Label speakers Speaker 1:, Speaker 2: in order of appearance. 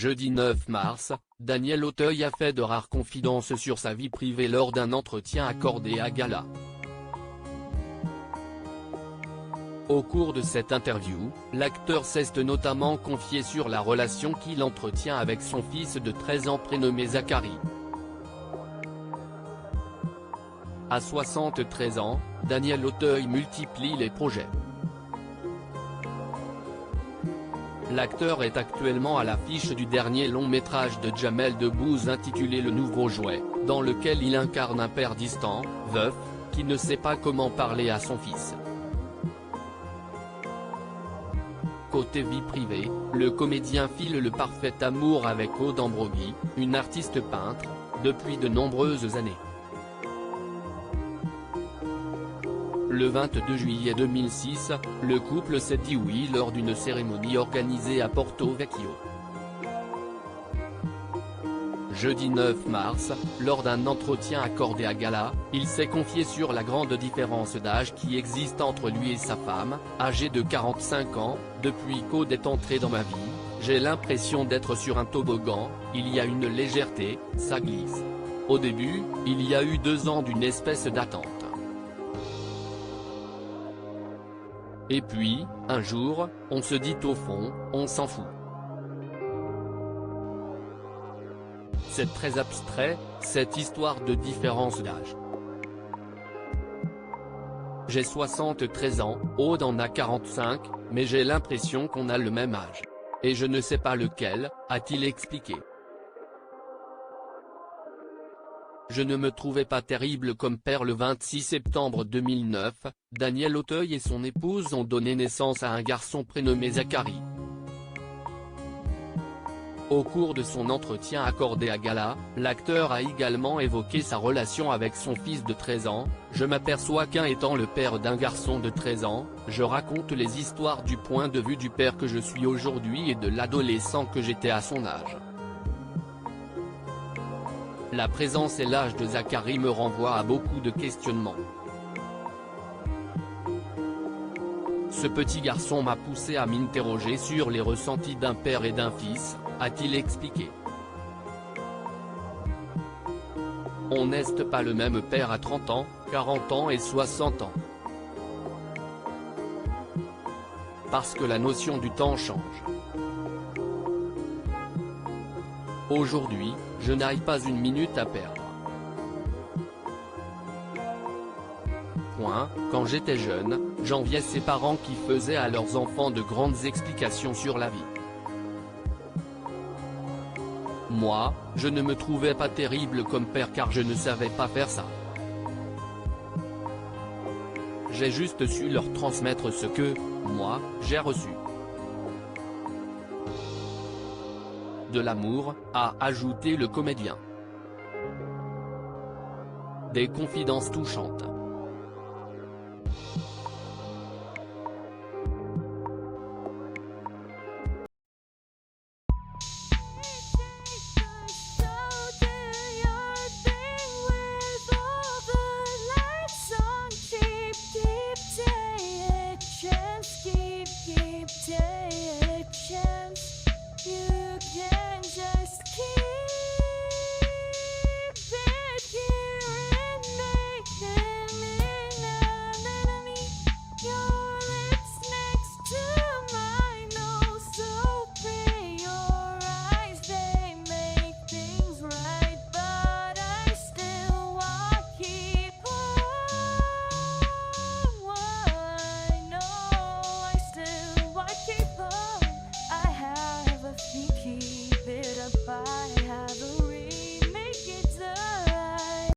Speaker 1: Jeudi 9 mars, Daniel Auteuil a fait de rares confidences sur sa vie privée lors d'un entretien accordé à Gala. Au cours de cette interview, l'acteur s'est notamment confié sur la relation qu'il entretient avec son fils de 13 ans prénommé Zachary. À 73 ans, Daniel Auteuil multiplie les projets. L'acteur est actuellement à l'affiche du dernier long-métrage de Jamel Debbouze intitulé Le Nouveau Jouet, dans lequel il incarne un père distant, veuf, qui ne sait pas comment parler à son fils. Côté vie privée, le comédien file le parfait amour avec Aude Ambroghi, une artiste peintre, depuis de nombreuses années. Le 22 juillet 2006, le couple s'est dit oui lors d'une cérémonie organisée à Porto Vecchio. Jeudi 9 mars, lors d'un entretien accordé à Gala, il s'est confié sur la grande différence d'âge qui existe entre lui et sa femme, âgée de 45 ans. Depuis qu'Aude est entrée dans ma vie, j'ai l'impression d'être sur un toboggan, il y a une légèreté, ça glisse. Au début, il y a eu 2 ans d'une espèce d'attente. Et puis, un jour, on se dit au fond, on s'en fout. C'est très abstrait, cette histoire de différence d'âge. J'ai 73 ans, Aude en a 45, mais j'ai l'impression qu'on a le même âge. Et je ne sais pas lequel, a-t-il expliqué. Je ne me trouvais pas terrible comme père. Le 26 septembre 2009, Daniel Auteuil et son épouse ont donné naissance à un garçon prénommé Zachary. Au cours de son entretien accordé à Gala, l'acteur a également évoqué sa relation avec son fils de 13 ans. Je m'aperçois qu'en étant le père d'un garçon de 13 ans, je raconte les histoires du point de vue du père que je suis aujourd'hui et de l'adolescent que j'étais à son âge. La présence et l'âge de Zachary me renvoient à beaucoup de questionnements. Ce petit garçon m'a poussé à m'interroger sur les ressentis d'un père et d'un fils, a-t-il expliqué. On n'est pas le même père à 30 ans, 40 ans et 60 ans. Parce que la notion du temps change. Aujourd'hui, je n'ai pas une minute à perdre. Quand j'étais jeune, j'enviais ces parents qui faisaient à leurs enfants de grandes explications sur la vie. Moi, je ne me trouvais pas terrible comme père car je ne savais pas faire ça. J'ai juste su leur transmettre ce que, moi, j'ai reçu. De l'amour, a ajouté le comédien. Des confidences touchantes.